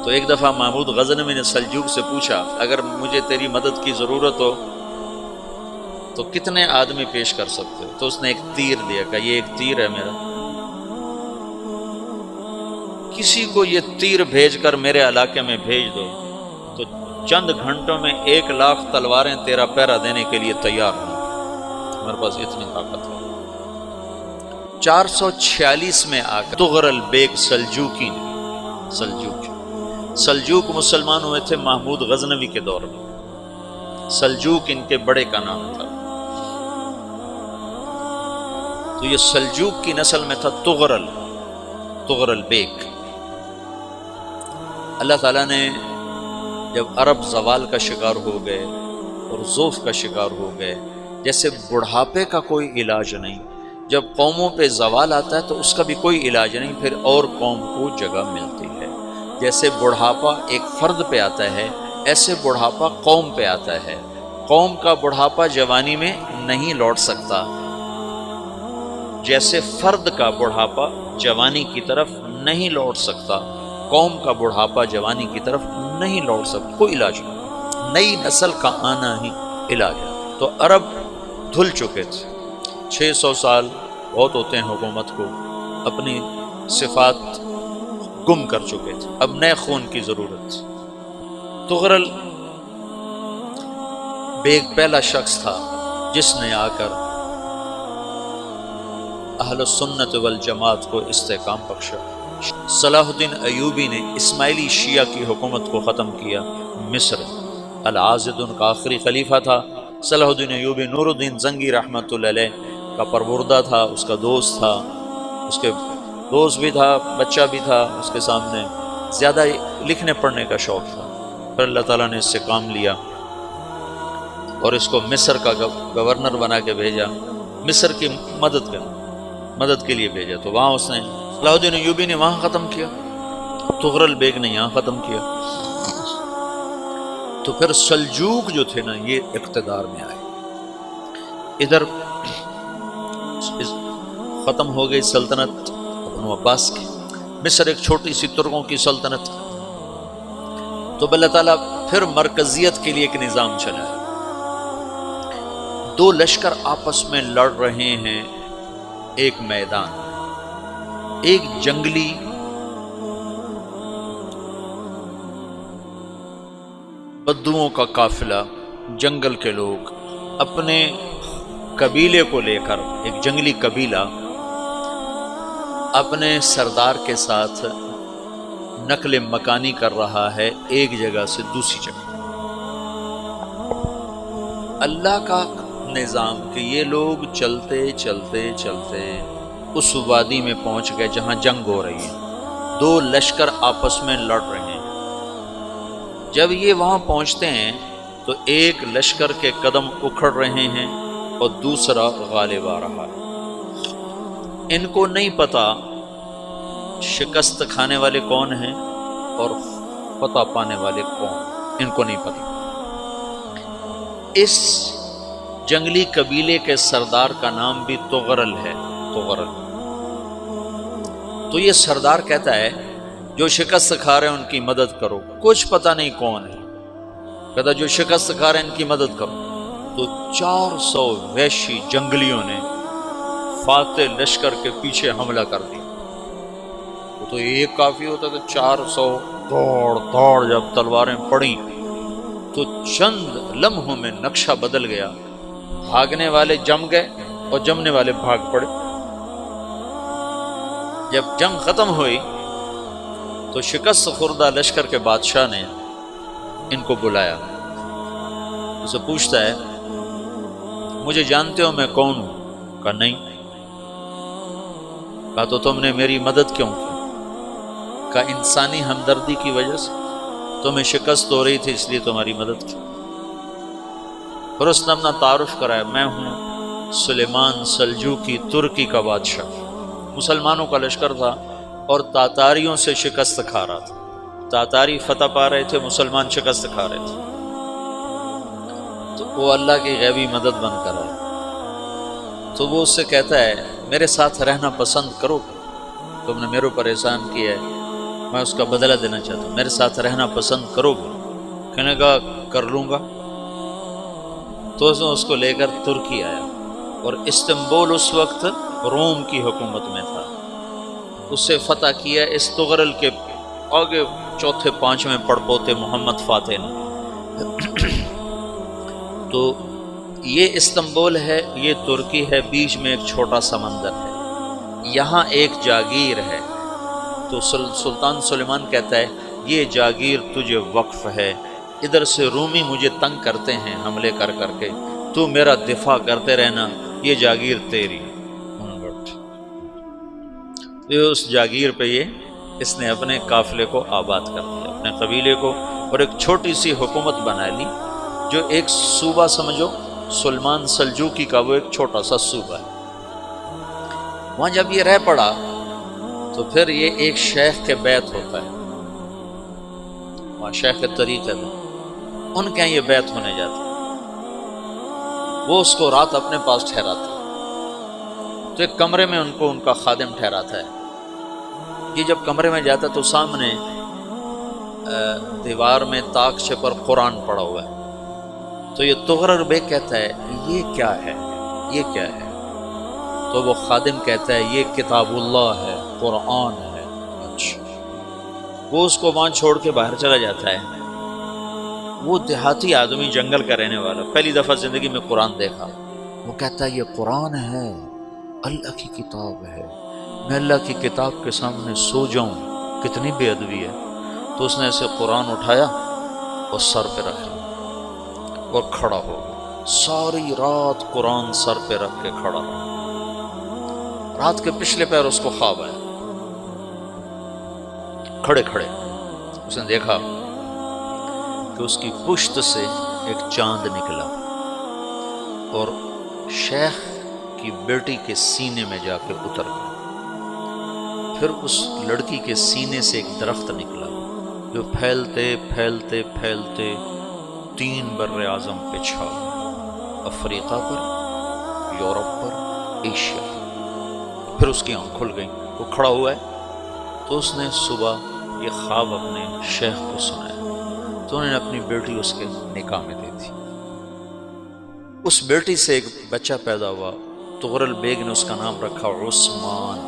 تو ایک دفعہ محمود غزنوی نے سلجوق سے پوچھا اگر مجھے تیری مدد کی ضرورت ہو تو کتنے آدمی پیش کر سکتے ہو؟ تو اس نے ایک تیر دیا، کہا یہ ایک تیر ہے میرا، کسی کو یہ تیر بھیج کر میرے علاقے میں بھیج دو تو چند گھنٹوں میں 1,00,000 تلواریں تیرا پہرا دینے کے لیے تیار ہوں، ہمارے پاس اتنی طاقت ہے۔ 446 میں آ کر تغرل بیگ سلجوقی نے، سلجوق مسلمان ہوئے تھے محمود غزنوی کے دور میں، سلجوق ان کے بڑے کا نام تھا، تو یہ سلجوق کی نسل میں تھا تغرل بیگ۔ اللہ تعالیٰ نے جب عرب زوال کا شکار ہو گئے اور ضعف کا شکار ہو گئے، جیسے بڑھاپے کا کوئی علاج نہیں، جب قوموں پہ زوال آتا ہے تو اس کا بھی کوئی علاج نہیں، پھر اور قوم کو جگہ ملتی ہے۔ جیسے بڑھاپا ایک فرد پہ آتا ہے، ایسے بڑھاپا قوم پہ آتا ہے۔ قوم کا بڑھاپا جوانی میں نہیں لوٹ سکتا، جیسے فرد کا بڑھاپا جوانی کی طرف نہیں لوٹ سکتا، قوم کا بڑھاپا جوانی کی طرف نہیں لوٹ سکتا، کوئی علاج نہیں، نئی نسل کا آنا ہی علاج ہے۔ تو عرب دھل چکے تھے، 600 سال بہت ہوتے ہیں حکومت کو، اپنی صفات گم کر چکے تھے، اب نئے خون کی ضرورت تھی۔ تغرل بیگ پہلا شخص تھا جس نے آ کر اہل سنت والجماعت کو استحکام بخشا۔ صلاح الدین ایوبی نے اسماعیلی شیعہ کی حکومت کو ختم کیا مصر۔ العاضد ان کا آخری خلیفہ تھا۔ صلاح الدین ایوبی نور الدین زنگی رحمۃ اللہ علیہ کا پروردہ تھا، اس کا دوست تھا، اس کے دوست بھی تھا، بچہ بھی تھا، اس کے سامنے زیادہ لکھنے پڑھنے کا شوق تھا۔ پھر اللہ تعالیٰ نے اس سے کام لیا اور اس کو مصر کا گورنر بنا کے بھیجا، مصر کی مدد کے لیے بھیجا، تو وہاں اس نے صلاح الدین ایوبی نے وہاں ختم کیا، تغرل بیگ نے یہاں ختم کیا۔ تو پھر سلجوق جو تھے نا یہ اقتدار میں آئے، ادھر ختم ہو گئی سلطنت بنو عباس کی، مصر ایک چھوٹی سی ترکوں کی سلطنت، تو اللہ تعالیٰ پھر مرکزیت کے لیے ایک نظام چلایا۔ 2 لشکر آپس میں لڑ رہے ہیں ایک میدان، ایک جنگلی بدوؤں کا قافلہ، جنگل کے لوگ اپنے قبیلے کو لے کر، ایک جنگلی قبیلہ اپنے سردار کے ساتھ نقل مکانی کر رہا ہے ایک جگہ سے دوسری جگہ۔ اللہ کا نظام کہ یہ لوگ چلتے چلتے چلتے اس وادی میں پہنچ گئے جہاں جنگ ہو رہی ہے، 2 لشکر آپس میں لڑ رہے ہیں۔ جب یہ وہاں پہنچتے ہیں تو ایک لشکر کے قدم اکھڑ رہے ہیں اور دوسرا غالب آ رہا ہے۔ ان کو نہیں پتا شکست کھانے والے کون ہیں اور فتح پانے والے کون، ان کو نہیں پتا۔ اس جنگلی قبیلے کے سردار کا نام بھی تغرل ہے، تغرل۔ تو یہ سردار کہتا ہے جو شکست کھا رہے ہیں ان کی مدد کرو، کچھ پتہ نہیں کون ہے، کہتا جو شکست کھا رہے ہیں ان کی مدد کرو۔ تو 400 وحشی جنگلیوں نے فاتح لشکر کے پیچھے حملہ کر دیا۔ تو ایک کافی ہوتا تو 400 دوڑ جب تلواریں پڑیں تو چند لمحوں میں نقشہ بدل گیا، بھاگنے والے جم گئے اور جمنے والے بھاگ پڑے۔ جب جنگ ختم ہوئی تو شکست خوردہ لشکر کے بادشاہ نے ان کو بلایا، اسے پوچھتا ہے مجھے جانتے ہو میں کون ہوں؟ کہا نہیں۔ کہا تو تم نے میری مدد کیوں کی؟ کہا انسانی ہمدردی کی وجہ سے، تمہیں شکست ہو رہی تھی اس لیے تمہاری مدد کی۔ پھر اس نے اپنا تعارف کرایا، میں ہوں سلیمان سلجوقی، ترکی کا بادشاہ۔ مسلمانوں کا لشکر تھا اور تاتاریوں سے شکست کھا رہا تھا، تاتاری فتح پا رہے تھے، مسلمان شکست کھا رہے تھے، تو وہ اللہ کی غیبی مدد بن کر آئے۔ تو وہ اس سے کہتا ہے میرے ساتھ رہنا پسند کرو، تم نے میرے اوپر احسان کیا ہے، میں اس کا بدلہ دینا چاہتا ہوں، میرے ساتھ رہنا پسند کرو گے؟ کہنے کا کر لوں گا۔ تو اس کو لے کر ترکی آیا، اور استنبول اس وقت روم کی حکومت میں تھا، اسے فتح کیا اس تغرل کے آگے چوتھے پانچویں پڑپوتے محمد فاتح نے۔ تو یہ استنبول ہے، یہ ترکی ہے، بیچ میں ایک چھوٹا سمندر ہے، یہاں ایک جاگیر ہے۔ تو سلطان سلیمان کہتا ہے یہ جاگیر تجھے وقف ہے، ادھر سے رومی مجھے تنگ کرتے ہیں حملے کر کر کے، تو میرا دفاع کرتے رہنا، یہ جاگیر تیری۔ یہ اس جاگیر پہ اس نے اپنے قافلے کو آباد کر دیا، اپنے قبیلے کو، اور ایک چھوٹی سی حکومت بنا لی، جو ایک صوبہ سمجھو سلمان سلجوقی کا، وہ ایک چھوٹا سا صوبہ ہے۔ وہاں جب یہ رہ پڑا تو پھر یہ ایک شیخ کے بیت ہوتا ہے، وہاں شیخ طریقہ ہے، ان کے یہاں یہ بیت ہونے جاتا ہے، وہ اس کو رات اپنے پاس ٹھہراتا ہے، تو ایک کمرے میں ان کا خادم ٹھہراتا ہے۔ یہ جب کمرے میں جاتا ہے تو سامنے دیوار میں تاکچے پر قرآن پڑا ہوا ہے، تو یہ تغرل بیگ کہتا ہے یہ کیا ہے، یہ کیا ہے؟ تو وہ خادم کہتا ہے یہ کتاب اللہ ہے، قرآن ہے۔ اچھا، وہ اس کو وہاں چھوڑ کے باہر چلا جاتا ہے۔ وہ دیہاتی آدمی، جنگل کا رہنے والا، پہلی دفعہ زندگی میں قرآن دیکھا، وہ کہتا ہے یہ قرآن ہے، اللہ کی کتاب ہے، میں اللہ کی کتاب کے سامنے سو جاؤں، کتنی بے ادبی ہے۔ تو اس نے ایسے قرآن اٹھایا اور سر پہ رکھا اور کھڑا ہو گیا، ساری رات قرآن سر پہ رکھ کے کھڑا رہا۔ رات کے پچھلے پہر اس کو خواب آیا، کھڑے کھڑے اس نے دیکھا کہ اس کی پشت سے ایک چاند نکلا اور شیخ کی بیٹی کے سینے میں جا کے اتر گیا، پھر اس لڑکی کے سینے سے ایک درخت نکلا جو پھیلتے پھیلتے پھیلتے 3 بر اعظم پہ چھا گیا، افریقہ پر، یورپ پر، ایشیا۔ پھر اس کی آنکھ کھل گئی، وہ کھڑا ہوا ہے، تو اس نے صبح یہ خواب اپنے شیخ کو سنایا، تو انہوں نے اپنی بیٹی اس کے نکاح میں دی تھی۔ اس بیٹی سے ایک بچہ پیدا ہوا، تغرل بیگ نے اس کا نام رکھا عثمان۔